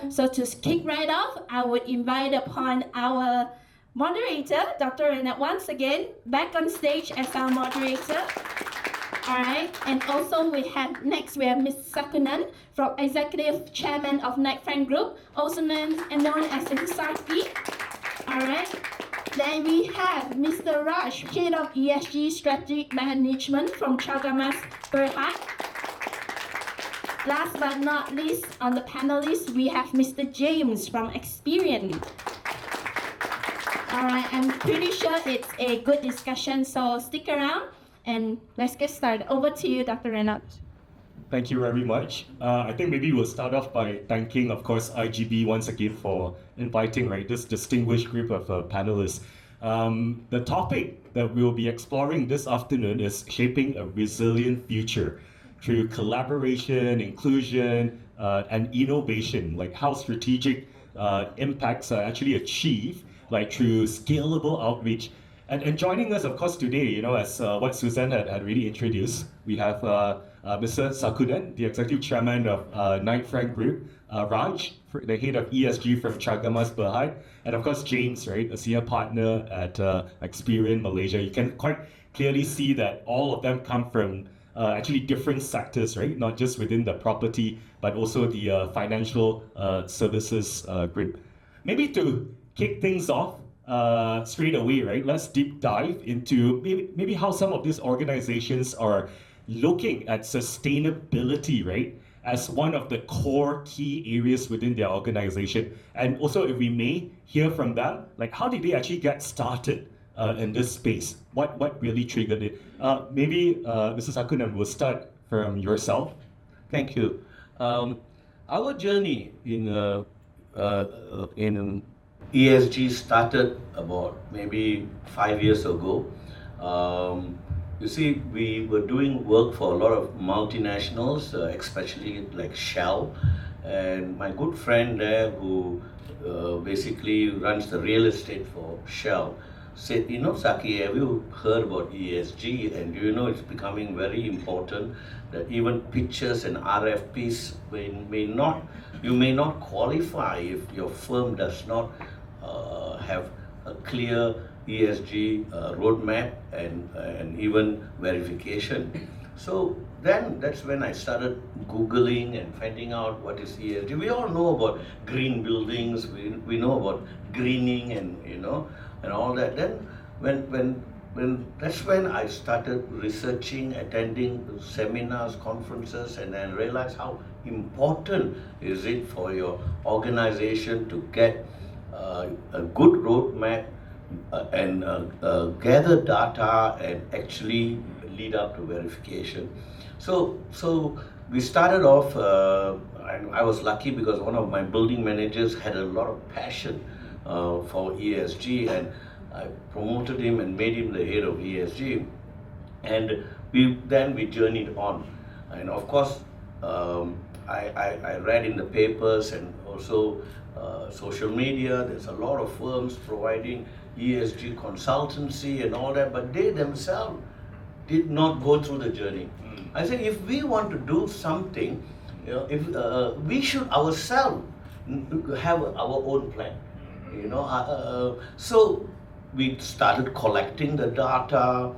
So to kick right off, I would invite upon our moderator, Dr. Renard, once again, back on stage as our moderator. All right, and also we have Ms. Sarkunan, from Executive Chairman of Knight Frank Group, also known as Sarki. All right. Then we have Mr. Raj, Head of ESG Strategic Management from Cagamas Berhad. Last but not least, on the panelists, we have Mr. James from Experian. All right, I'm pretty sure it's a good discussion, so stick around and let's get started. Over to you, Dr. Renard. Thank you very much. I think maybe we'll start off by thanking, of course, IGB once again for inviting this distinguished group of panelists. The topic that we'll be exploring this afternoon is shaping a resilient future through collaboration, inclusion, and innovation, like how strategic impacts are actually achieved, like through scalable outreach. And joining us, of course, today, as what Suzanne had already introduced, we have Mr. Sarkunan, the Executive Chairman of Knight Frank Group, Raj, the Head of ESG from Cagamas Berhad, and of course James, a Senior Partner at Experian Malaysia. You can quite clearly see that all of them come from actually different sectors, not just within the property, but also the financial services group. Maybe to kick things off, straight away, let's deep dive into maybe how some of these organizations are looking at sustainability, as one of the core key areas within their organization. And also, if we may hear from them, how did they actually get started in this space? What really triggered it? Maybe Mr. Sarkunan, will start from yourself. Thank you. Our journey in ESG started about maybe 5 years ago. You see, we were doing work for a lot of multinationals, especially like Shell. And my good friend there, who basically runs the real estate for Shell, said, Saki, have you heard about ESG? And it's becoming very important that even pitches and RFPs you may not qualify if your firm does not have a clear ESG roadmap and even verification. So then that's when I started Googling and finding out what is ESG. We all know about green buildings, we know about greening and all that. Then when that's when I started researching, attending seminars, conferences, and then realized how important is it for your organization to get a good roadmap and gather data and actually lead up to verification. So we started off, and I was lucky because one of my building managers had a lot of passion for ESG, and I promoted him and made him the head of ESG. And we journeyed on. And of course, I read in the papers and also social media, there's a lot of firms providing ESG consultancy and all that, but they themselves did not go through the journey. I said, if we want to do something, we should ourselves have our own plan. So we started collecting the data.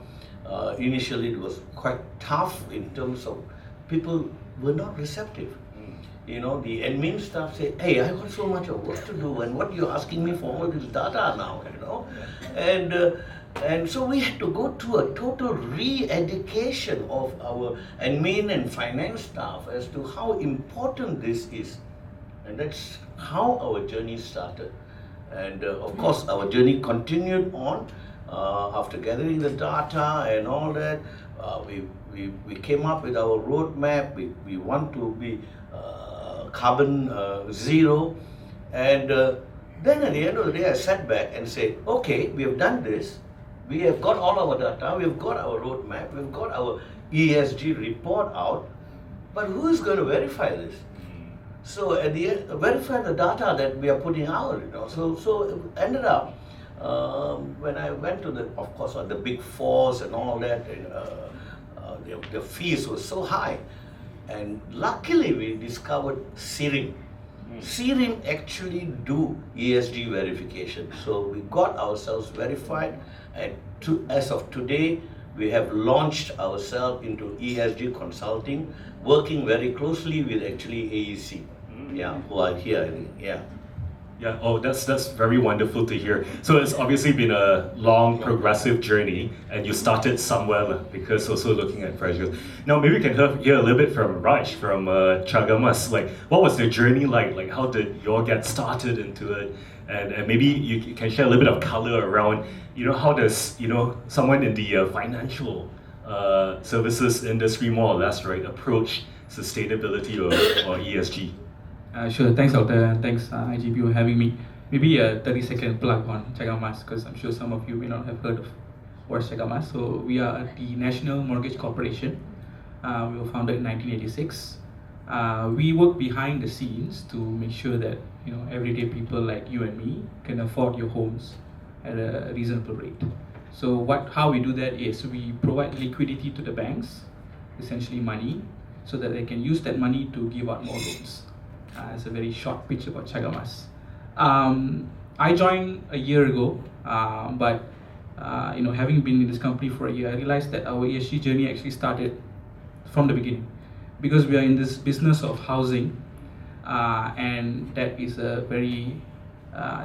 Initially, it was quite tough in terms of people were not receptive. The admin staff say, hey, I got so much of work to do, and what you're asking me for all this data now, And so we had to go through a total re-education of our admin and finance staff as to how important this is. And that's how our journey started. And of course, our journey continued on after gathering the data and all that. We came up with our roadmap. We want to be carbon zero. And then at the end of the day, I sat back and said, okay, we have done this. We have got all our data, we've got our roadmap, we've got our ESG report out, but who is going to verify this? So at the end, verify the data that we are putting out, So it ended up, when I went to of course, the big fours and all that, the fees were so high. And luckily we discovered Siri. CRIM actually do ESG verification. So we got ourselves verified, and as of today, we have launched ourselves into ESG consulting, working very closely with actually AEC, who are here, Yeah, oh, that's very wonderful to hear. So it's obviously been a long, progressive journey, and you started somewhere because also looking at pressures. Now, maybe we can hear a little bit from Raj, from Cagamas. Like, what was the journey like? Like, how did you all get started into it? And maybe you can share a little bit of color around, how does, someone in the financial services industry, more or less, right, approach sustainability or ESG? Sure, thanks Doctor, and thanks IGB for having me. Maybe a 30-second plug on Cagamas, because I'm sure some of you may not have heard of what's Cagamas. So we are the National Mortgage Corporation. We were founded in 1986. We work behind the scenes to make sure that everyday people like you and me can afford your homes at a reasonable rate. So how we do that is we provide liquidity to the banks, essentially money, so that they can use that money to give out more loans. It's a very short pitch about Cagamas. I joined a year ago, but having been in this company for a year, I realized that our ESG journey actually started from the beginning, because we are in this business of housing, and that is a very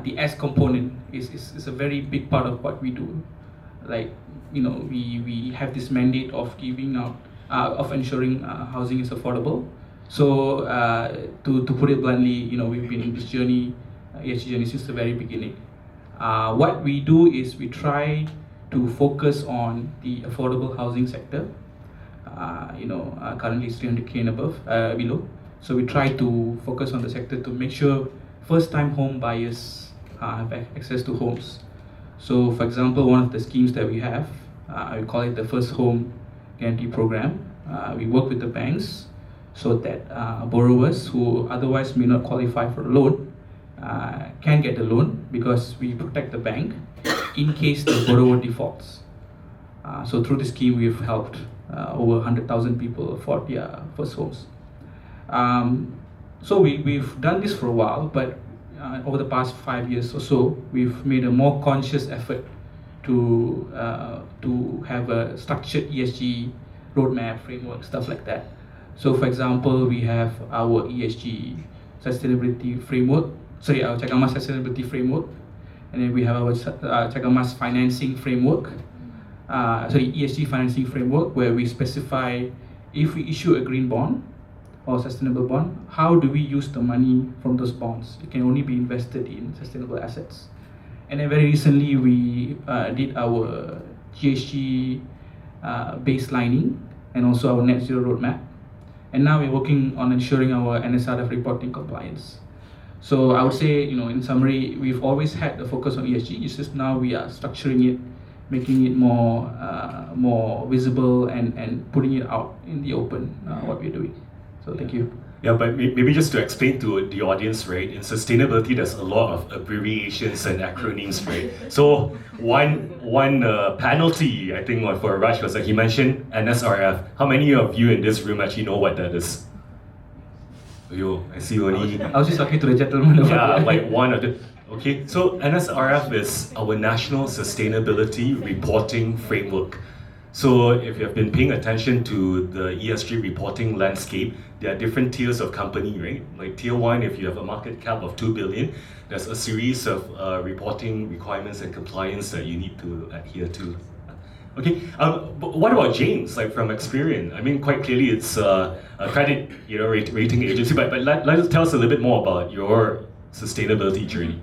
the S component is a very big part of what we do. Like we have this mandate of giving out of ensuring housing is affordable. So to put it bluntly, we've been in this journey, ESG journey, since the very beginning. What we do is we try to focus on the affordable housing sector. Currently it's 300K and above, below. So we try to focus on the sector to make sure first-time home buyers have access to homes. So, for example, one of the schemes that we have, we call it the First Home Guarantee Program. We work with the banks so that borrowers who otherwise may not qualify for a loan can get the loan, because we protect the bank in case the borrower defaults. So through this scheme, we've helped over 100,000 people afford their first homes. So we've done this for a while, but over the past 5 years or so, we've made a more conscious effort to have a structured ESG roadmap, framework, stuff like that. So for example, we have our ESG sustainability framework, our Cagamas sustainability framework, and then we have our Cagamas financing framework, ESG financing framework, where we specify if we issue a green bond or sustainable bond, how do we use the money from those bonds? It can only be invested in sustainable assets. And then very recently, we did our GHG baselining and also our net zero roadmap. And now we're working on ensuring our NSRF reporting compliance. So I would say, in summary, we've always had the focus on ESG. It's just now we are structuring it, making it more visible and putting it out in the open, what we're doing. So thank you. Yeah, but maybe just to explain to the audience, right, in sustainability, there's a lot of abbreviations and acronyms, right? So one penalty, I think, for Raj was that he mentioned NSRF. How many of you in this room actually know what that is? Yo, I see only... I was just talking to the gentleman. Yeah, like one of the... Okay, so NSRF is our National Sustainability Reporting Framework. So if you have been paying attention to the ESG reporting landscape, there are different tiers of company, right? Like tier 1, if you have a market cap of 2 billion, there's a series of reporting requirements and compliance that you need to adhere to. Okay, but what about James, like from Experian? I mean, quite clearly it's a credit rating agency, but let's tell us a little bit more about your sustainability journey.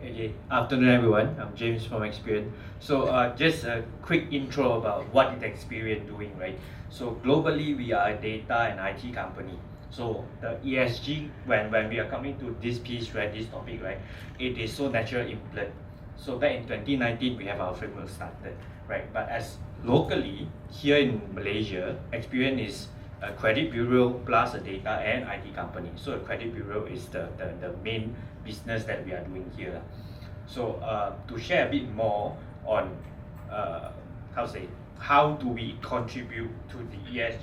Okay, afternoon everyone. I'm James from Experian. So just a quick intro about what is Experian doing, right? So globally, we are a data and IT company. So the ESG, when we are coming to this piece, right, this topic, right, it is so natural in blood. So back in 2019, we have our framework started, right? But as locally, here in Malaysia, Experian is a credit bureau plus a data and IT company. So a credit bureau is the main business that we are doing here. So to share a bit more on how do we contribute to the ESG?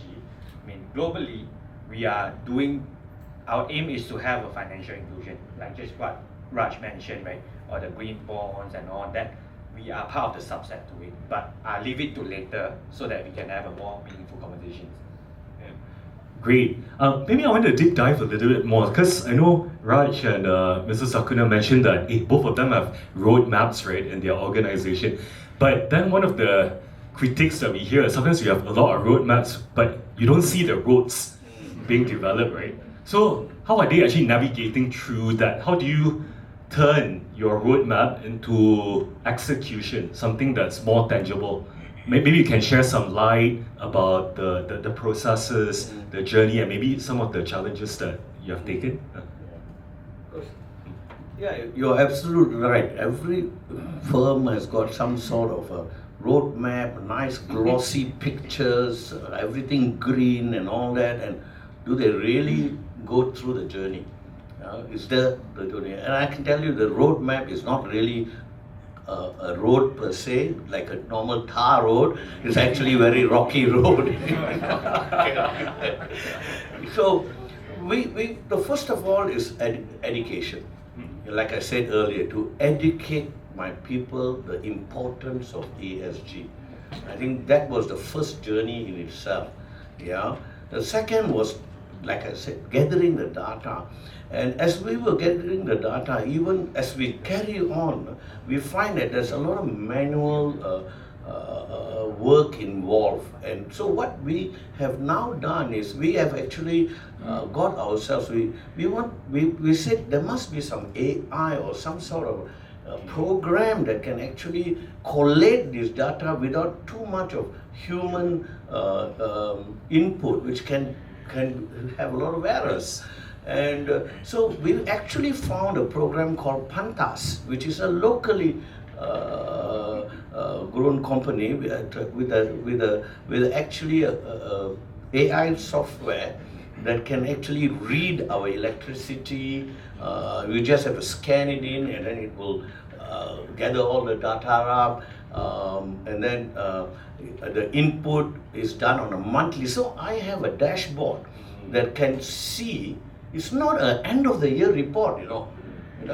I mean, globally, we are doing our aim is to have a financial inclusion, like just what Raj mentioned, right? Or the green bonds and all that. We are part of the subset to it, but I'll leave it to later so that we can have a more meaningful conversations. Great. Maybe I want to deep dive a little bit more because I know Raj and Mr. Sarkunan mentioned that both of them have roadmaps, right, in their organization. But then one of the critiques that we hear is sometimes you have a lot of roadmaps, but you don't see the roads being developed, right? So how are they actually navigating through that? How do you turn your roadmap into execution, something that's more tangible? Maybe you can share some light about the processes, the journey, and maybe some of the challenges that you have taken. Yeah, you're absolutely right. Every firm has got some sort of a roadmap, nice glossy pictures, everything green and all that. And do they really go through the journey? Is there the journey? And I can tell you the roadmap is not really a road per se, like a normal tar road. It's actually a very rocky road. So, the first of all is education. Like I said earlier, to educate my people the importance of ESG. I think that was the first journey in itself. Yeah. The second was, like I said, gathering the data. And as we were gathering the data, even as we carry on, we find that there's a lot of manual work involved. And so what we have now done is we have actually got ourselves, we said there must be some AI or some sort of program that can actually collate this data without too much of human input, which can have a lot of errors. And so we actually found a program called Pantas, which is a locally grown company with actually a AI software that can actually read our electricity. We just have to scan it in, and then it will gather all the data up, and then the input is done on a monthly. So I have a dashboard that can see. It's not an end of the year report, you know,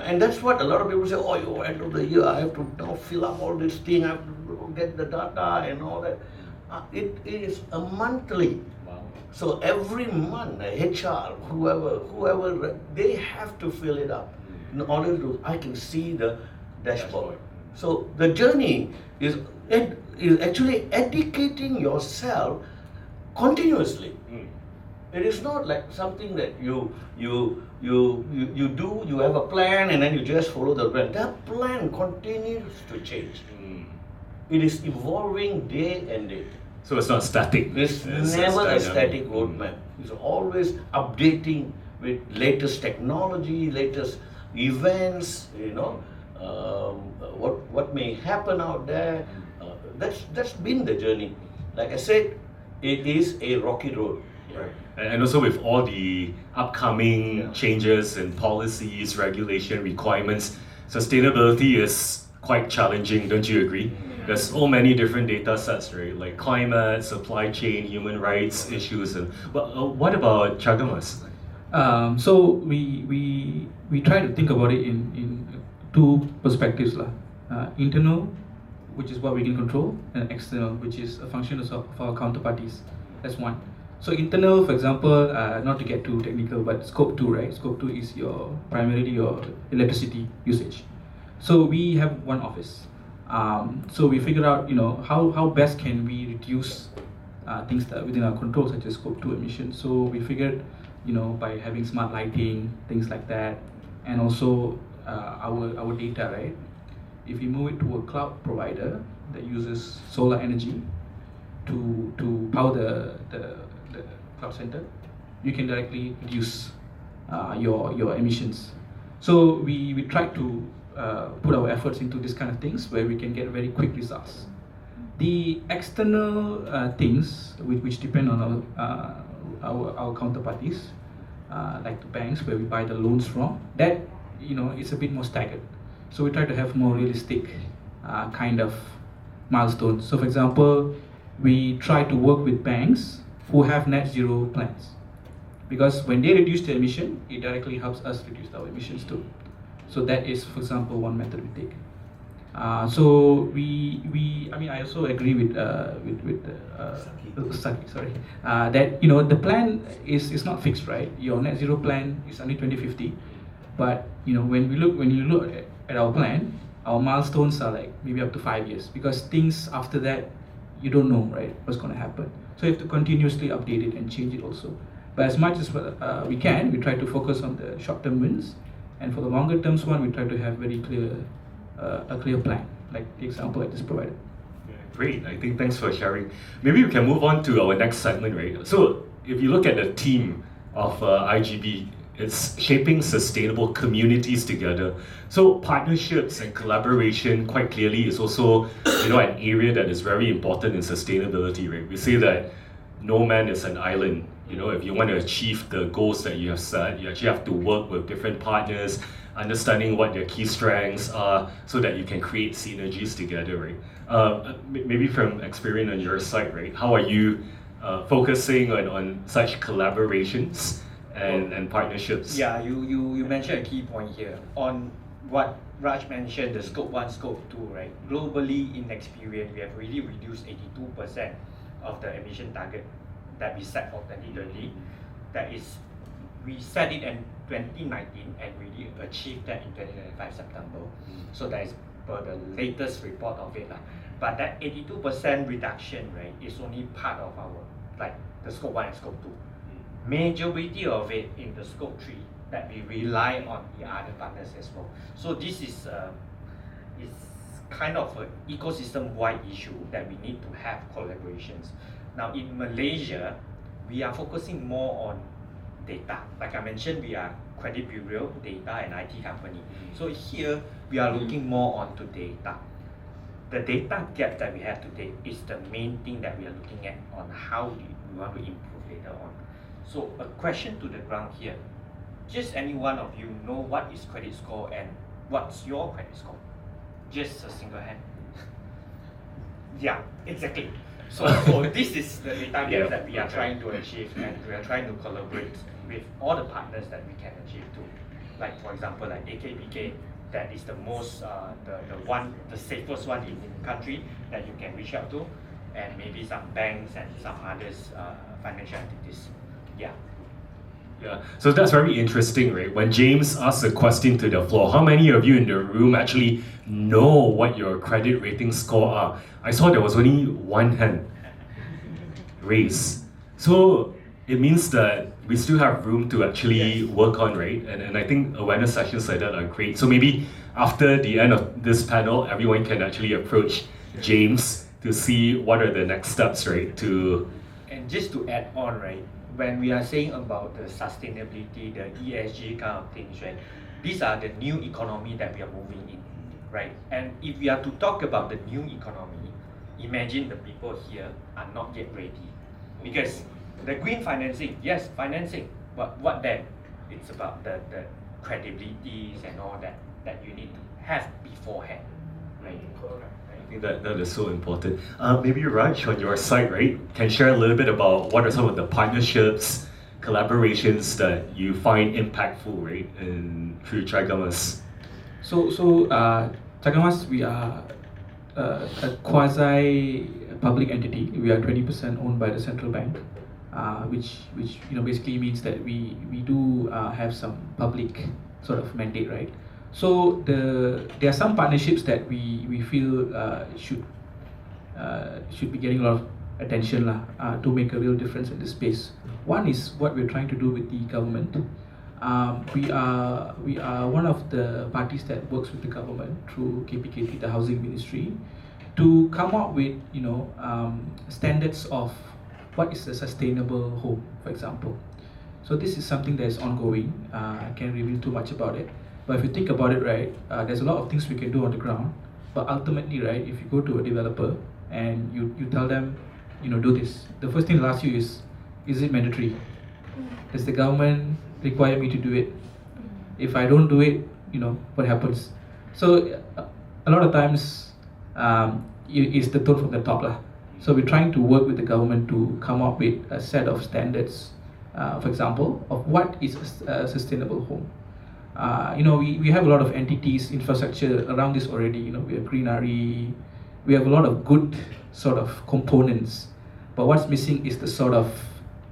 and that's what a lot of people say. Oh, you end of the year, I have to now fill up all this thing, I have to get the data and all that. It is a monthly. Wow. So every month, HR, whoever, they have to fill it up in order to, I can see the dashboard. So the journey is actually educating yourself continuously. It is not like something that you do, you have a plan and then you just follow the plan. That plan continues to change. It is evolving day and day. So it's not static. It's never a static roadmap. It's always updating with latest technology, latest events, you know, what may happen out there. That's been the journey. Like I said, it is a rocky road. Right. And also with all the upcoming changes in policies, regulation, requirements, sustainability is quite challenging, don't you agree? There's so many different data sets, right? Like climate, supply chain, human rights issues. And what about Cagamas? So we try to think about it in two perspectives. Internal, which is what we can control, and external, which is a function of our counterparties. That's one. So internal, for example, not to get too technical, but scope 2, right? Scope 2 is primarily your electricity usage. So we have one office. So we figured out, how best can we reduce things that are within our control, such as scope 2 emissions. So we figured, by having smart lighting, things like that, and also our data, right? If we move it to a cloud provider that uses solar energy to power the cloud center, you can directly reduce your emissions. So we try to put our efforts into this kind of things where we can get very quick results. The external things which depend on our counterparties, like the banks where we buy the loans from, that it's a bit more staggered. So we try to have more realistic kind of milestones. So for example, we try to work with banks who have net zero plans. Because when they reduce the emission, it directly helps us reduce our emissions too. So that is, for example, one method we take. So I mean, I also agree with Saki, sorry, that the plan is not fixed, right? Your net zero plan is only 2050, but when you look at our plan, our milestones are like maybe up to 5 years, because things after that you don't know, right, what's going to happen. So you have to continuously update it and change it also. But as much as we can, we try to focus on the short-term wins, and for the longer terms one, we try to have very clear a clear plan, like the example I just provided. Yeah, great, I think thanks for sharing. Maybe we can move on to our next segment, right? So if you look at the theme of IGB, it's shaping sustainable communities together. So partnerships and collaboration, quite clearly, is also an area that is very important in sustainability, right? We say that no man is an island. If you want to achieve the goals that you have set, you actually have to work with different partners, understanding what their key strengths are, so that you can create synergies together, right? Maybe from Experian on your side, right? How are you focusing on such collaborations and partnerships? Yeah, you mentioned a key point here on what Raj mentioned, the scope 1, scope 2, right? Globally, in Experian, we have really reduced 82% of the emission target that we set for 2020. That is, we set it in 2019 and really achieved that in 2025 September. So that is per the latest report of it. But that 82% reduction, right, is only part of our, like the scope 1 and scope 2. Majority of it in the scope 3 that we rely on the other partners as well. So this is kind of an ecosystem-wide issue that we need to have collaborations. Now in Malaysia, we are focusing more on data. Like I mentioned, we are credit bureau, data and IT company. So here we are looking more onto data. The data gap that we have today is the main thing that we are looking at on how we want to improve later on. So a question to the ground here. Just any one of you know what is credit score and what's your credit score? Just a single hand. Yeah, exactly. So this is the data gap that we are trying to achieve, and we are trying to collaborate with all the partners that we can achieve to. Like for example, like AKBK, that is the most, the safest one in the country that you can reach out to, and maybe some banks and some others financial entities. Yeah. Yeah, so that's very interesting, right? When James asked a question to the floor, how many of you in the room actually know what your credit rating score are? I saw there was only one hand raised. So it means that we still have room to actually work on, right? And I think awareness sessions like that are great. So maybe after the end of this panel, everyone can actually approach James to see what are the next steps, right? And just to add on, right? When we are saying about the sustainability, the ESG kind of things, right? These are the new economy that we are moving in, right? And if we are to talk about the new economy, imagine the people here are not yet ready. Because the green financing, yes, financing, but what then? It's about the credibilities and all that you need to have beforehand, right? I think that is so important. Maybe Raj, on your side, right, can share a little bit about what are some of the partnerships, collaborations that you find impactful, right, through Cagamas? So Cagamas, we are a quasi-public entity. We are 20% owned by the central bank, which basically means that we do have some public sort of mandate, right? So there are some partnerships that we feel should be getting a lot of attention to make a real difference in this space. One is what we're trying to do with the government. We are one of the parties that works with the government through KPKT, the Housing Ministry, to come up with standards of what is a sustainable home, for example. So this is something that is ongoing. I can't reveal too much about it. But if you think about it, right, there's a lot of things we can do on the ground. But ultimately, right, if you go to a developer and you tell them, do this, the first thing they'll ask you is it mandatory? Does the government require me to do it? If I don't do it, what happens? So a lot of times, it's the tone from the top. So we're trying to work with the government to come up with a set of standards for example, of what is a sustainable home. We have a lot of entities, infrastructure around this already. We have greenery, we have a lot of good sort of components, but what's missing is the sort of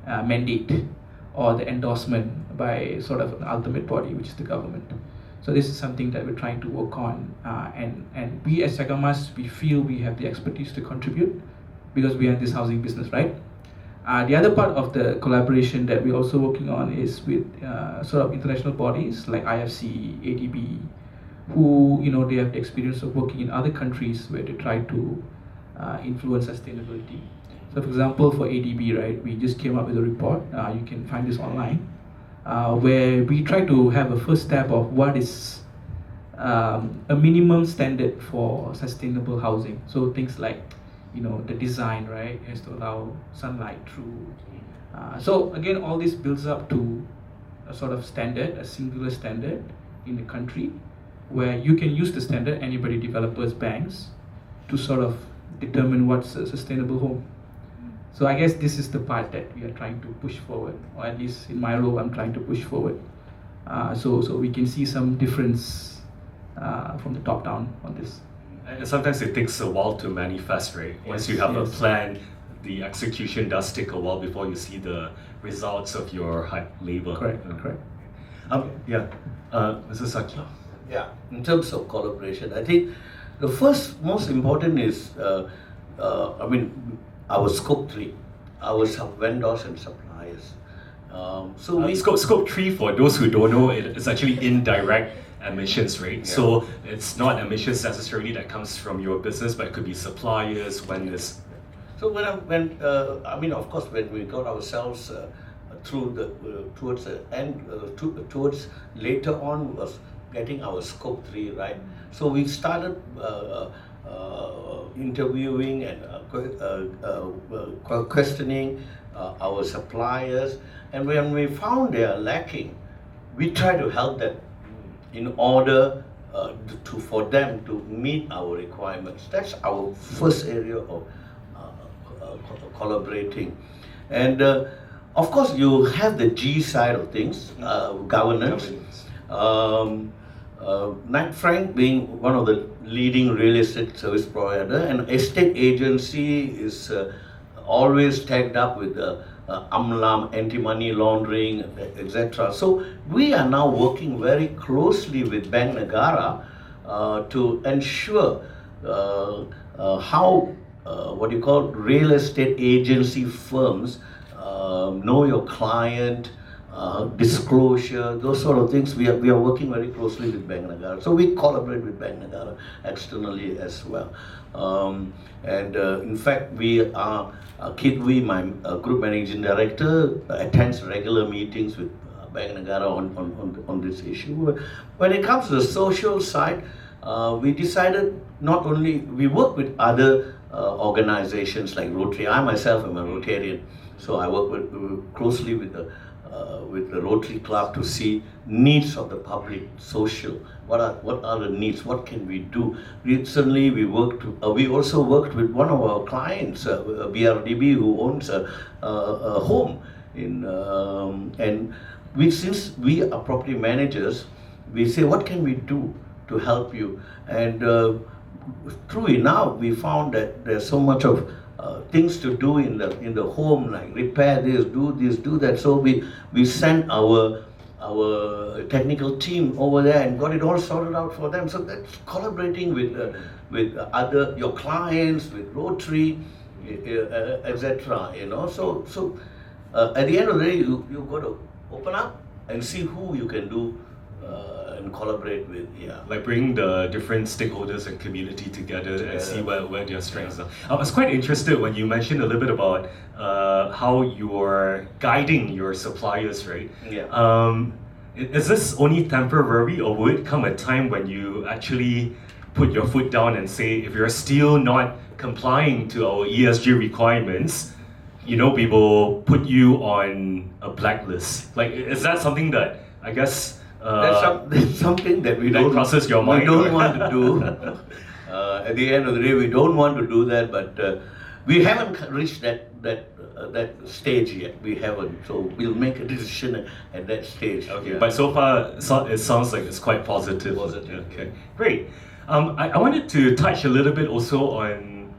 mandate or the endorsement by sort of an ultimate body, which is the government. So this is something that we're trying to work on, and we as Cagamas, we feel we have the expertise to contribute because we are in this housing business, right? The other part of the collaboration that we're also working on is with sort of international bodies like IFC, ADB, who they have the experience of working in other countries where they try to influence sustainability. So for example, for ADB, right, we just came up with a report, you can find this online, where we try to have a first step of what is a minimum standard for sustainable housing. So things like, the design, right, has to allow sunlight through. So again, all this builds up to a sort of standard, a singular standard in the country, where you can use the standard, anybody, developers, banks, to sort of determine what's a sustainable home. So I guess this is the part that we are trying to push forward, or at least in my role, I'm trying to push forward. So we can see some difference from the top down on this. And sometimes it takes a while to manifest, right? Once you have a plan, the execution does take a while before you see the results of your hard labor. Correct. Mr. Saki. Yeah, in terms of collaboration, I think the first most important is, our scope 3, our vendors and suppliers. Scope 3, for those who don't know, it's actually indirect emissions, right? Yeah. So it's not emissions necessarily that comes from your business, but it could be suppliers, vendors. So of course, when we got ourselves towards the end, towards later on was getting our scope 3 right. So we started interviewing and questioning our suppliers, and when we found they are lacking, we try to help them in order for them to meet our requirements. That's our first area of collaborating. And of course, you have the G side of things, governance. Frank being one of the leading real estate service provider, and estate agency is always tagged up with the AMLAM, anti-money laundering, etc. So we are now working very closely with Bank Negara to ensure how real estate agency firms know your client, disclosure, those sort of things. We are working very closely with Bank Negara. So we collaborate with Bank Negara externally as well. In fact, Kit Wee, my group managing director, attends regular meetings with Bank Negara on this issue. When it comes to the social side, we decided we work with other organizations like Rotary. I myself am a Rotarian, so I work closely with the Rotary Club to see needs of the public, social. What are the needs? What can we do? Recently, we also worked with one of our clients, BRDB, who owns a home since we are property managers, we say, what can we do to help you? And true enough, we found that there's so much of things to do in the home, like repair this, do that. So we sent our technical team over there and got it all sorted out for them. So that's collaborating with your clients, with Rotary, etc. So at the end of the day, you got to open up and see who you can do and collaborate with. Yeah, like bring the different stakeholders and community together and see where their strengths are. I was quite interested when you mentioned a little bit about how you're guiding your suppliers, right? Yeah. Is this only temporary, or will it come a time when you actually put your foot down and say, if you're still not complying to our ESG requirements, we will put you on a blacklist? Like, is that something that, I guess, that's something that we don't crosses your mind? We don't want to do. At the end of the day, we don't want to do that, but we haven't reached that that stage yet. We haven't. So we'll make a decision at that stage. Okay, Yeah. but so far it sounds like it's quite positive. Positive. Okay, great. I wanted to touch a little bit also on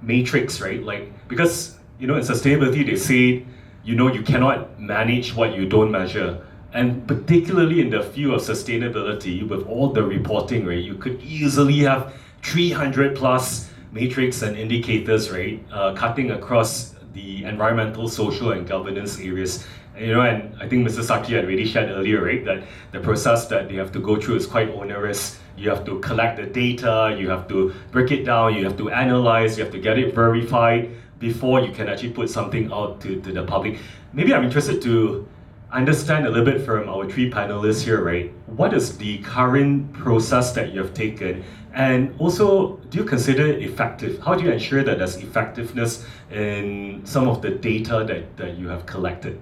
matrix, right? Like, because in sustainability they say you cannot manage what you don't measure. And particularly in the field of sustainability, with all the reporting, right, you could easily have 300 plus matrix and indicators, right, cutting across the environmental, social, and governance areas. And I think Mr. Saki had already shared earlier, right, that the process that they have to go through is quite onerous. You have to collect the data, you have to break it down, you have to analyze, you have to get it verified before you can actually put something out to the public. Maybe I'm interested to understand a little bit from our three panelists here, right? What is the current process that you have taken? And also, do you consider it effective? How do you ensure that there's effectiveness in some of the data that you have collected?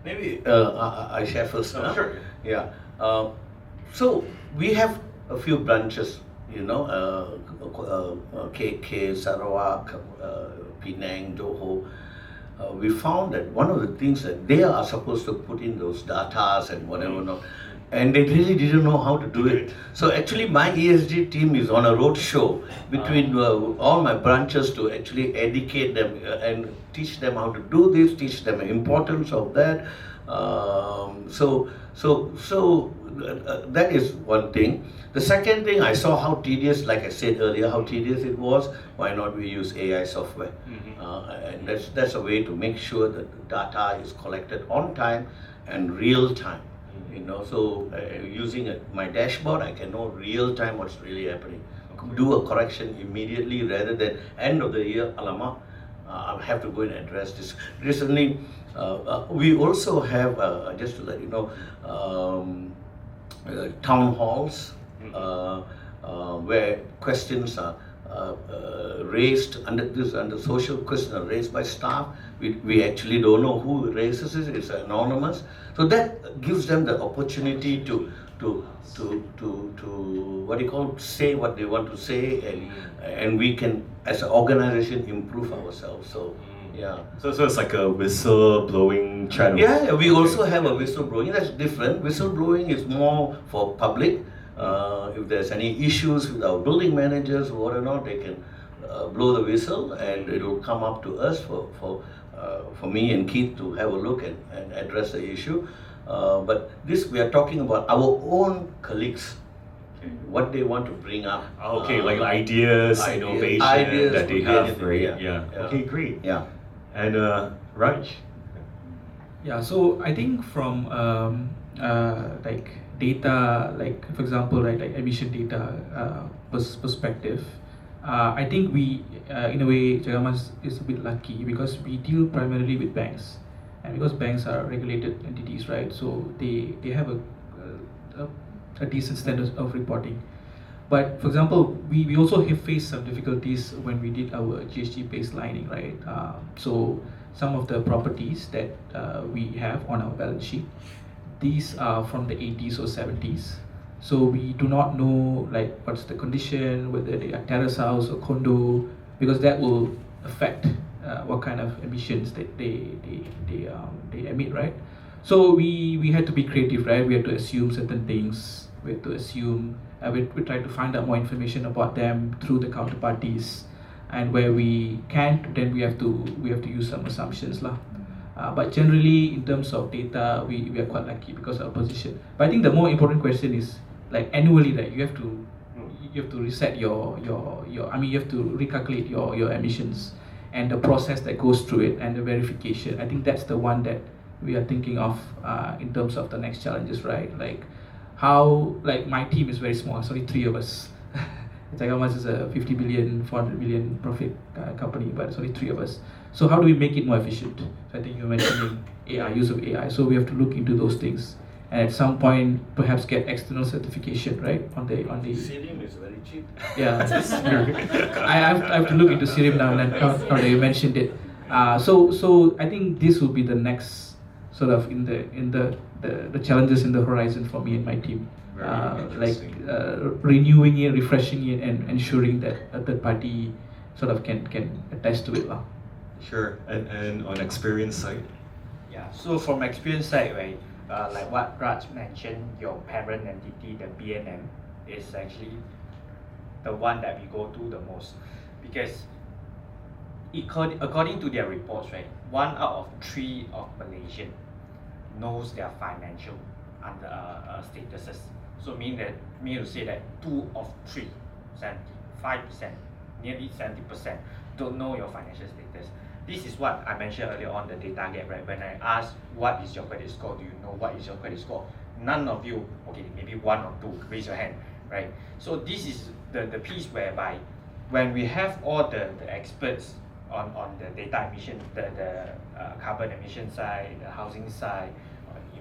Maybe I share first. Oh, sure. Yeah. So we have a few branches, KK, Sarawak, Penang, Johor. We found that one of the things that they are supposed to put in those datas and whatever, and they really didn't know how to do it. So actually my ESG team is on a road show between all my branches to actually educate them and teach them how to do this, teach them the importance of that. So that is one thing. The second thing, I saw how tedious, like I said earlier, how tedious it was. Why not we use AI software? And that's a way to make sure that the data is collected on time and real time. So using my dashboard, I can know real time what's really happening. Do a correction immediately rather than end of the year, alamak, I have to go and address this. Recently, we also have, just to let you know, town halls where questions are raised under social questions are raised by staff. We actually don't know who raises it. It's anonymous. So that gives them the opportunity to say what they want to say, and we can, as an organization, improve ourselves. So yeah. So it's like a whistle-blowing channel. Yeah, we also have a whistleblowing. That's different. Whistleblowing is more for public. If there's any issues with our building managers or whatnot, they can blow the whistle, and it will come up to us for me and Keith to have a look and address the issue. But this, we are talking about our own colleagues, what they want to bring up. Okay, like ideas, innovation that they have, right? Yeah. Okay, great. Yeah. And Raj? Yeah, so I think from like data, like for example, like emission data perspective, I think we, in a way, Cagamas is a bit lucky because we deal primarily with banks, and because banks are regulated entities, right? So they have a decent standard of reporting. But for example, we also have faced some difficulties when we did our GHG baselining, right? So some of the properties that we have on our balance sheet, these are from the 80s or 70s. So we do not know like what's the condition, whether they are terrace house or condo, because that will affect what kind of emissions that they emit, right? So we had to be creative, right? We had to assume certain things. We had to assume, we try to find out more information about them through the counterparties, and where we can't, then we have to use some assumptions lah. But generally, in terms of data, we are quite lucky because of our position. But I think the more important question is like annually, right? You have to reset your I mean, you have to recalculate your emissions and the process that goes through it and the verification. I think that's the one that we are thinking of in terms of the next challenges, right? Like how, like my team is very small. It's only 3 of us. Cagamas is a 50 billion, 400 million profit company, but it's only 3 of us. So how do we make it more efficient? So I think you're mentioning AI, use of AI. So we have to look into those things, and at some point perhaps get external certification, right? On the Serum is very cheap. Yeah, I have to look into Serum now now that you mentioned it. So I think this will be the next sort of in the challenges in the horizon for me and my team. Like renewing it, refreshing it, and ensuring that a third party sort of can attest to it. Sure. And on experience side? Yeah, so from experience side, right, like what Raj mentioned, your parent entity, the BNM, is actually the one that we go to the most, because according to their reports, right, 1 out of 3 of Malaysian knows their financial under statuses. So mean to say that 2 of 3, 75%, nearly 70%, don't know your financial status. This is what I mentioned earlier on, the data gap, right? When I asked what is your credit score, do you know what is your credit score? None of you, okay, maybe 1 or 2, raise your hand, right? So this is the piece whereby when we have all the experts on the data emission, the carbon emission side, the housing side,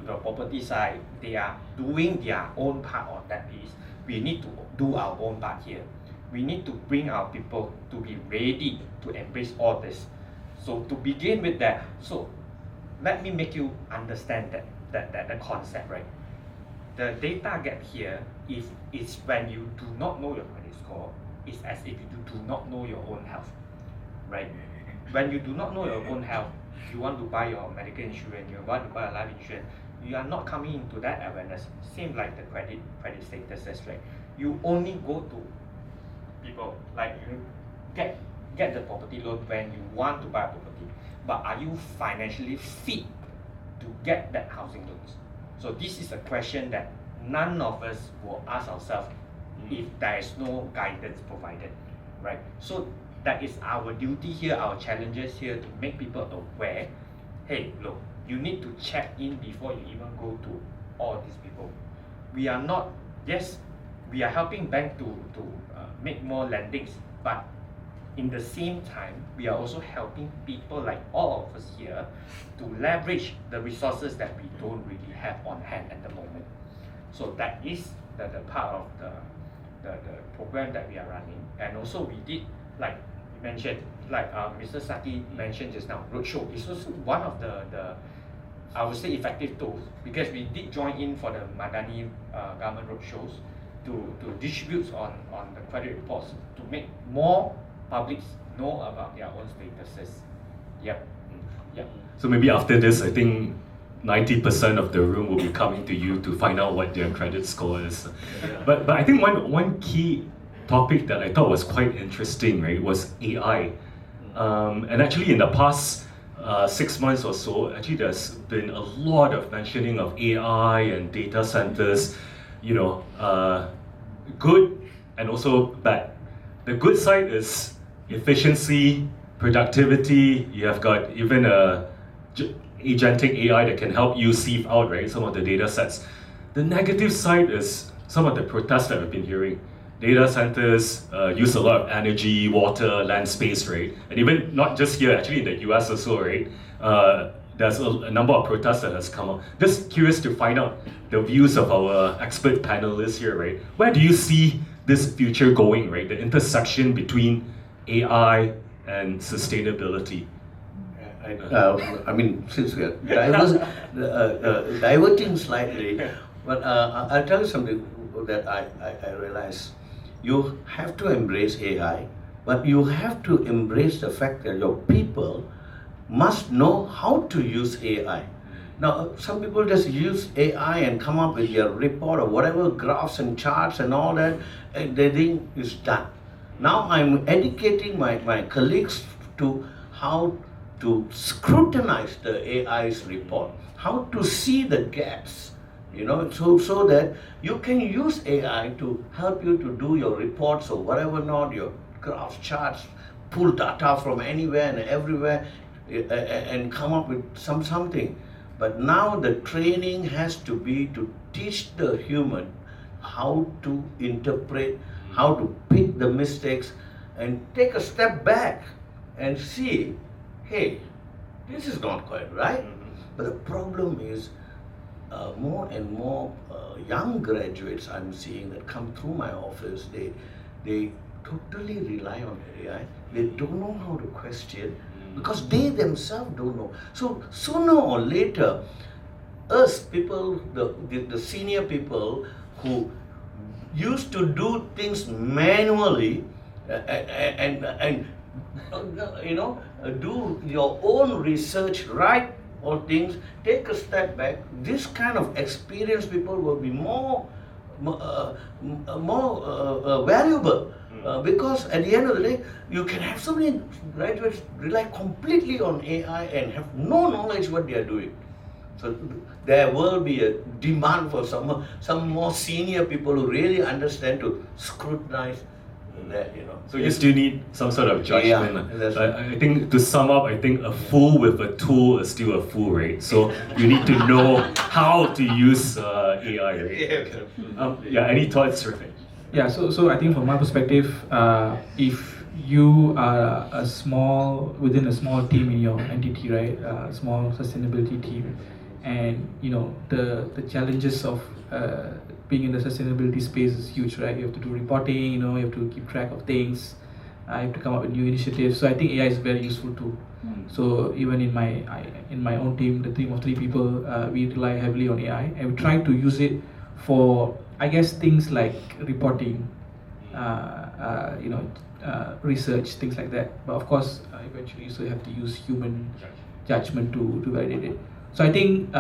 the property side, they are doing their own part on that piece. We need to do our own part here. We need to bring our people to be ready to embrace all this. So to begin with that, so let me make you understand that concept, right? The data gap here, if it's when you do not know your credit score, it's as if you do not know your own health, right? When you do not know your own health, you want to buy your medical insurance, you want to buy a life insurance, you are not coming into that awareness. Same like the credit statuses, right? You only go to people like you get the property loan when you want to buy a property, but are you financially fit to get that housing loans? So this is a question that none of us will ask ourselves if there is no guidance provided, right? So that is our duty here, our challenges here, to make people aware. Hey, look, you need to check in before you even go to all these people. We are not, yes, we are helping bank to make more lendings, but in the same time, we are also helping people like all of us here to leverage the resources that we don't really have on hand at the moment. So that is the part of the program that we are running. And also we did, like you mentioned, like Mr. Saki mentioned just now, roadshow is also one of the I would say effective tools, because we did join in for the Madani government roadshows to distribute on the credit reports to make more publics know about their own statuses. Yep. Yep. So maybe after this, I think 90% of the room will be coming to you to find out what their credit score is. Yeah. But I think one key topic that I thought was quite interesting, right, was AI. And actually in the past 6 months or so, actually there's been a lot of mentioning of AI and data centers, you know, good and also bad. The good side is efficiency, productivity. You have got even a agentic AI that can help you sieve out, right, some of the data sets. The negative side is some of the protests that we've been hearing. Data centers use a lot of energy, water, land space, right? And even not just here, actually in the US also, right? There's a number of protests that has come up. Just curious to find out the views of our expert panelists here, right? Where do you see this future going, right? The intersection between AI and sustainability. I mean, since we are diverting slightly, but I'll tell you something that I realize. You have to embrace AI, but you have to embrace the fact that your people must know how to use AI. Now, some people just use AI and come up with their report or whatever, graphs and charts and all that, and they think it's done. Now I'm educating my colleagues to how to scrutinize the AI's report, how to see the gaps, you know, so that you can use AI to help you to do your reports or whatever not, your graphs, charts, pull data from anywhere and everywhere and come up with something. But now the training has to be to teach the human how to interpret, how to pick the mistakes and take a step back and see, hey, this is not quite right. But the problem is more and more young graduates I'm seeing that come through my office, they totally rely on AI. They don't know how to question because they themselves don't know. So sooner or later, us people, the senior people who used to do things manually and Do your own research, write all things, take a step back. This kind of experienced people will be more valuable. Because at the end of the day, you can have so many graduates rely completely on AI and have no knowledge what they are doing. So there will be a demand for some more senior people who really understand to scrutinize that. So you still need some sort of judgment. Yeah, that's But I think to sum up, I think a fool with a tool is still a fool, right? So you need to know how to use AI, right? Any thoughts, Renard? Yeah, so I think from my perspective, if you are within a small team in your entity, right, a small sustainability team, and the challenges of being in the sustainability space is huge, right? You have to do reporting, you have to keep track of things, you have to come up with new initiatives. So I think AI is very useful too. So even in my own team, the team of 3 people, we rely heavily on AI, and we try to use it for, I guess, things like reporting, research, things like that. But of course, eventually you still have to use human judgment to validate it. So I think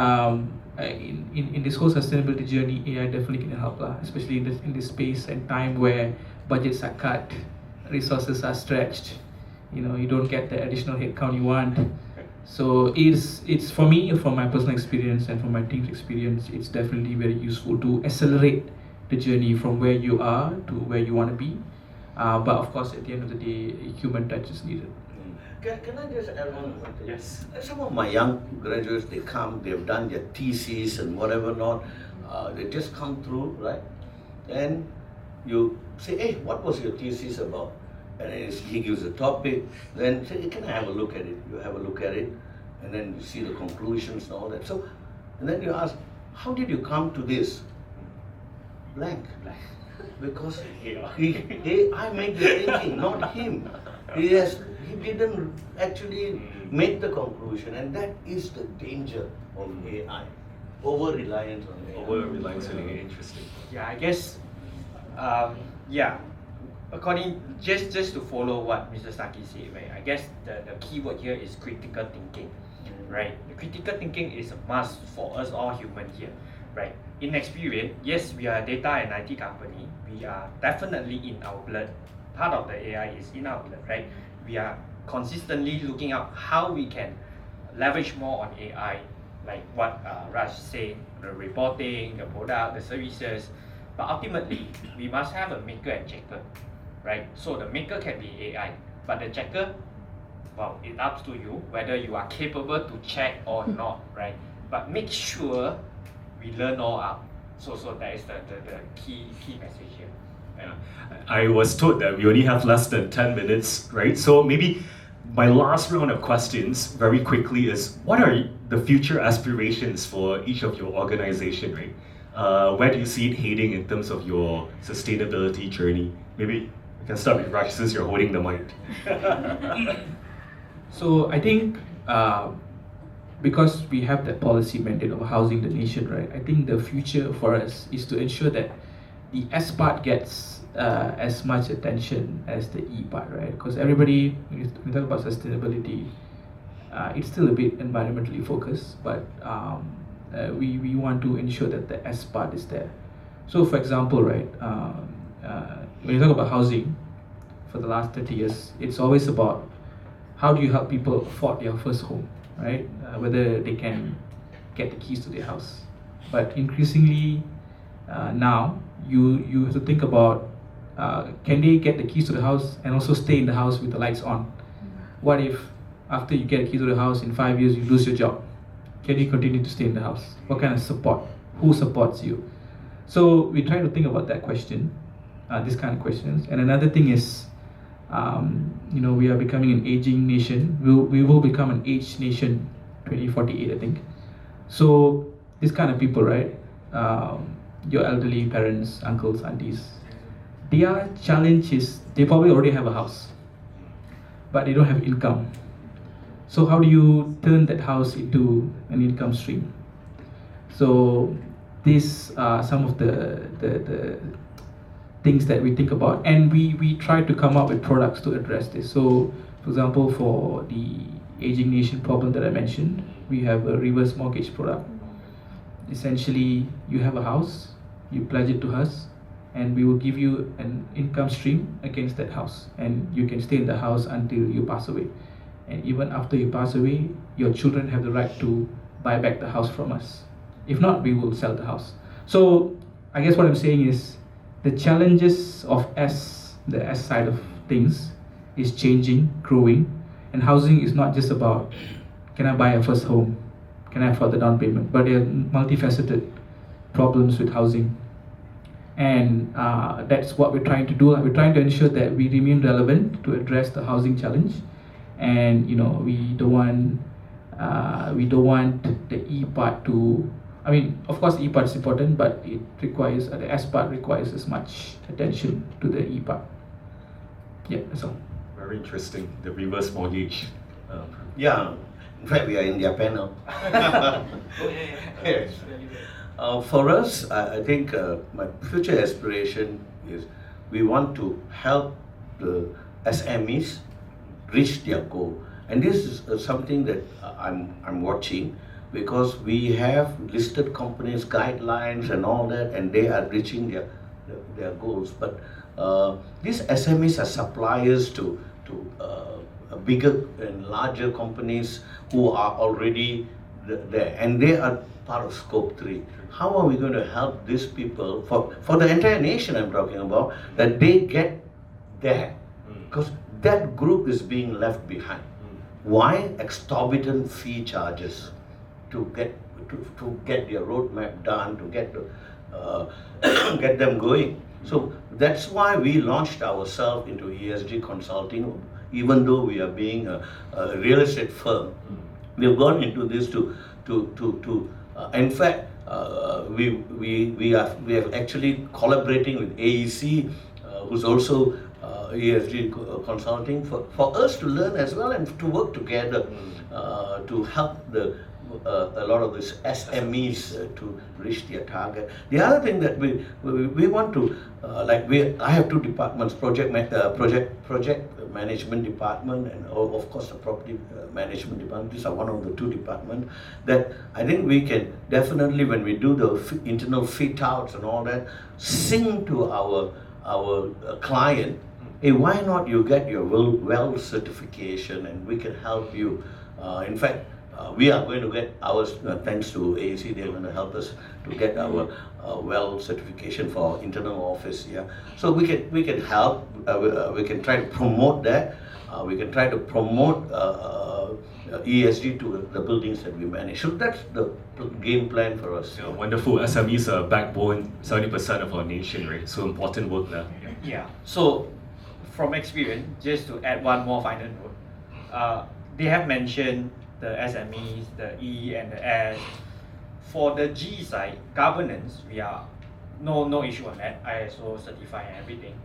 in this whole sustainability journey, AI definitely can help, especially in this space and time where budgets are cut, resources are stretched. You don't get the additional headcount you want. So it's for me, from my personal experience and from my team's experience, it's definitely very useful to accelerate the journey from where you are to where you want to be. But of course, at the end of the day, human touch is needed. Can I just add one more thing? Yes. Some of my young graduates, they've done their thesis and whatever not. They just come through, right? And you say, hey, what was your thesis about? And then he gives a topic, then say, can I have a look at it? You have a look at it, and then you see the conclusions and all that. So, and then you ask, how did you come to this? Blank. Because I made the thinking, not him. He didn't actually make the conclusion, and that is the danger of AI. Over-reliance on AI. Over-reliance on AI, interesting. Yeah, I guess, just to follow what Mr. Saki said, right? I guess the key word here is critical thinking, right? The critical thinking is a must for us all human here, right? In Experian, yes, we are a data and IT company. We are definitely in our blood. Part of the AI is in our blood, right? We are consistently looking up how we can leverage more on AI, like what Raj said, the reporting, the product, the services. But ultimately, we must have a maker and checker, right? So the maker can be AI, but the checker, well, it's up to you whether you are capable to check or not, right? But make sure we learn all out. So that is the key message here. Yeah. I was told that we only have less than 10 minutes, right? So maybe my last round of questions very quickly is, what are the future aspirations for each of your organization, right? Where do you see it heading in terms of your sustainability journey? Maybe we can start with Raj since you're holding the mic. So I think because we have that policy mandate of housing the nation, right? I think the future for us is to ensure that the S part gets as much attention as the E part, right? Because everybody, when we talk about sustainability, it's still a bit environmentally focused, but we want to ensure that the S part is there. So for example, right, when you talk about housing, for the last 30 years, it's always about how do you help people afford their first home, right? Whether they can get the keys to their house. But increasingly now, you have to think about can they get the keys to the house and also stay in the house with the lights on? What if after you get the keys to the house in 5 years you lose your job? Can you continue to stay in the house? What kind of support? Who supports you? So we try to think about that question, this kind of questions. And another thing is, we are becoming an aging nation. We will become an aged nation 2048, I think. So this kind of people, right? Your elderly parents, uncles, aunties, their challenge is they probably already have a house, but they don't have income. So how do you turn that house into an income stream? So these are some of the things that we think about, and we try to come up with products to address this. So, for example, for the aging nation problem that I mentioned, we have a reverse mortgage product. Essentially, you have a house, you pledge it to us, and we will give you an income stream against that house, and you can stay in the house until you pass away. And even after you pass away, your children have the right to buy back the house from us. If not, we will sell the house. So I guess what I'm saying is the challenges of the S side of things is changing, growing, and housing is not just about, can I buy a first home? Can I afford the down payment? But there are multifaceted problems with housing. And that's what we're trying to do. We're trying to ensure that we remain relevant to address the housing challenge. And we don't want the E part to, I mean, of course E part is important, but it requires, the S part requires as much attention to the E part. Yeah, that's all. Very interesting, the reverse mortgage. Yeah, in fact, we are in their panel. Yes. For us, I think my future aspiration is we want to help the SMEs reach their goal. And this is something that I'm watching, because we have listed companies, guidelines and all that, and they are reaching their goals. But these SMEs are suppliers to bigger and larger companies who are already there, and they are part of Scope 3. How are we going to help these people, for the entire nation I'm talking about, that they get there? Because that group is being left behind. Why? Exorbitant fee charges to get their roadmap done, to get them going. So that's why we launched ourselves into ESG consulting. Even though we are being a real estate firm, we've gone into this to in fact, we are actually collaborating with AEC, who's also ESG consulting, for us to learn as well and to work together to help a lot of these SMEs to reach their target. The other thing that we want to, I have two departments, project management department and of course the property management department. These are one of the two departments that I think we can definitely, when we do the internal fit outs and all that, sing to our client, hey, why not you get your well certification and we can help you. In fact, we are going to get ours, thanks to AEC, they're going to help us to get our well certification for our internal office. Yeah, so we can help. We can try to promote that. We can try to promote ESG to the buildings that we manage. So that's the game plan for us. Yeah, wonderful. SMEs are backbone, 70% of our nation, right? So important work there. Yeah. So from Experian, just to add one more final note, they have mentioned the SMEs, the E and the S. For the G side, governance, we are no issue on that, ISO certified and everything.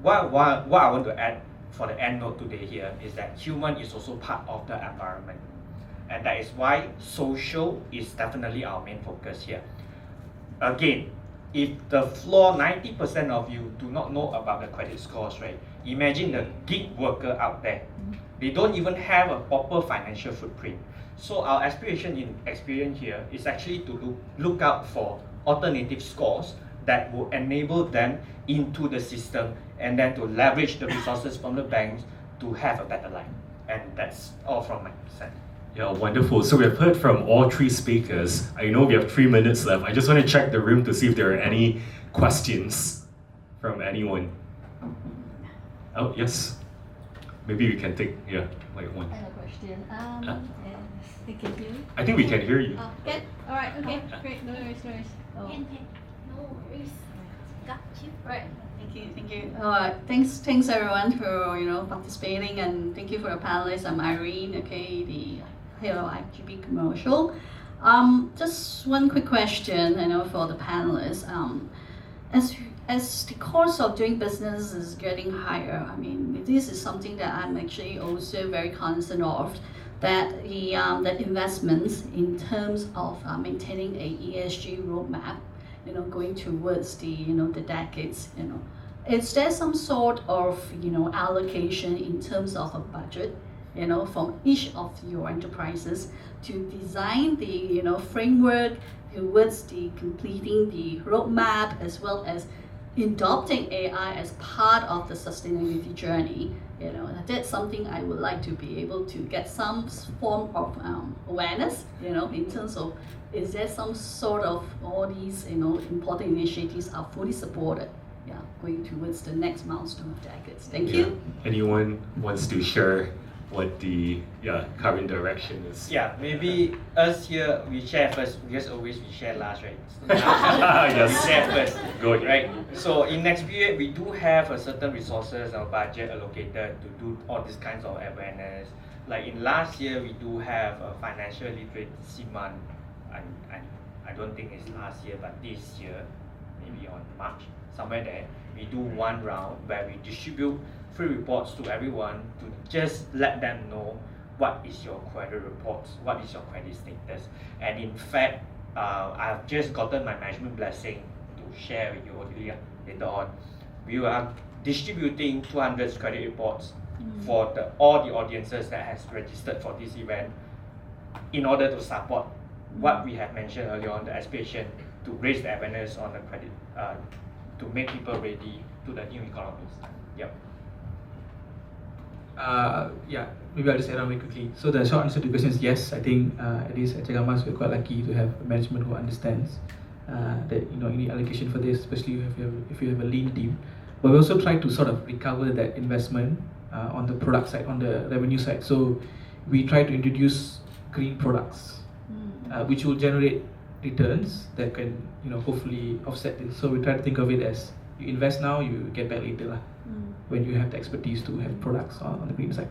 What I want to add for the end note today here is that human is also part of the environment. And that is why social is definitely our main focus here. Again, if the floor 90% of you do not know about the credit scores, right? Imagine the gig worker out there. They don't even have a proper financial footprint. So our aspiration in Experian here is actually to look out for alternative scores that will enable them into the system and then to leverage the resources from the banks to have a better life. And that's all from my side. Yeah, wonderful. So we have heard from all three speakers. I know we have 3 minutes left. I just want to check the room to see if there are any questions from anyone. Oh, yes. Maybe we can take, one. I have a question. They can hear you? I think we can hear you. Oh, good. All right. Okay. Great. No worries. Oh. No worries. Got you. Right. Thank you. Thanks everyone for participating, and thank you for the panelists. I'm Irene. Okay, the head of IGB Commercial. Just one quick question. For the panelists. As the cost of doing business is getting higher, I mean, this is something that I'm actually also very concerned of, that that investments in terms of maintaining a ESG roadmap going towards the the decades. Is there some sort of allocation in terms of a budget, from each of your enterprises to design the framework towards the completing the roadmap, as well as adopting AI as part of the sustainability journey? That's something I would like to be able to get some form of awareness, in terms of, is there some sort of all these important initiatives are fully supported, going towards the next milestone of decades. Thank you. Anyone wants to share what the current direction is? Yeah, maybe us here, we share first, because always we share last, right? Yes. We share first, Go ahead. right? So in next period, we do have a certain resources or budget allocated to do all these kinds of awareness. Like in last year, we do have a financial literacy month, and I don't think it's last year, but this year, maybe on March, somewhere there, we do one round where we distribute free reports to everyone to just let them know what is your credit reports, what is your credit status. And in fact, I've just gotten my management blessing to share with you later on. We are distributing 200 credit reports for all the audiences that has registered for this event, in order to support what we have mentioned earlier on, the aspiration to raise the awareness on the credit, to make people ready to the new economies. Yep. Maybe I'll just add on very quickly. So the short answer to the question is yes. I think at least at Cagamas we're quite lucky to have management who understands that you need allocation for this, especially if you have a lean team. But we also try to sort of recover that investment on the product side, on the revenue side. So we try to introduce green products, which will generate returns that can hopefully offset this. So we try to think of it as you invest now, you get back later when you have the expertise to have products on the green side.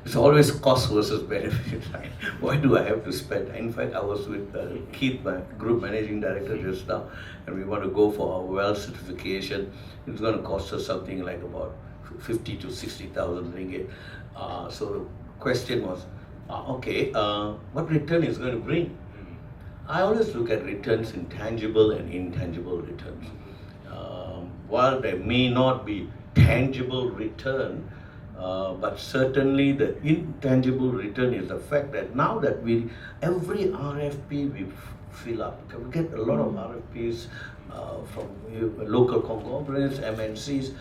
It's always cost versus benefit. Right? Why do I have to spend? In fact, I was with Keith, my group managing director, just now, and we want to go for our well certification. It's going to cost us something like about 50 to 60,000 ringgit. So the question was, what return is going to bring? I always look at returns in tangible and intangible returns. While there may not be tangible return, but certainly the intangible return is the fact that now that every RFP we fill up, we get a lot of RFPs from local conglomerates, MNCs.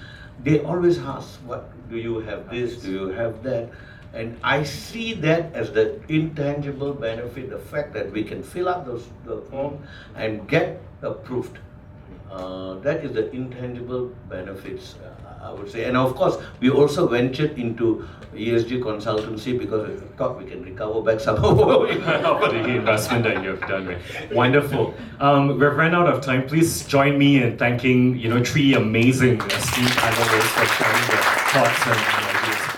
They always ask, what do you have this, do you have that? And I see that as the intangible benefit, the fact that we can fill up the form and get approved. That is the intangible benefits, I would say. And of course, we also ventured into ESG consultancy because we thought we can recover back some of for the investment that you have done. Right? Wonderful. We've run out of time. Please join me in thanking three amazing esteemed panelists for sharing their thoughts and ideas.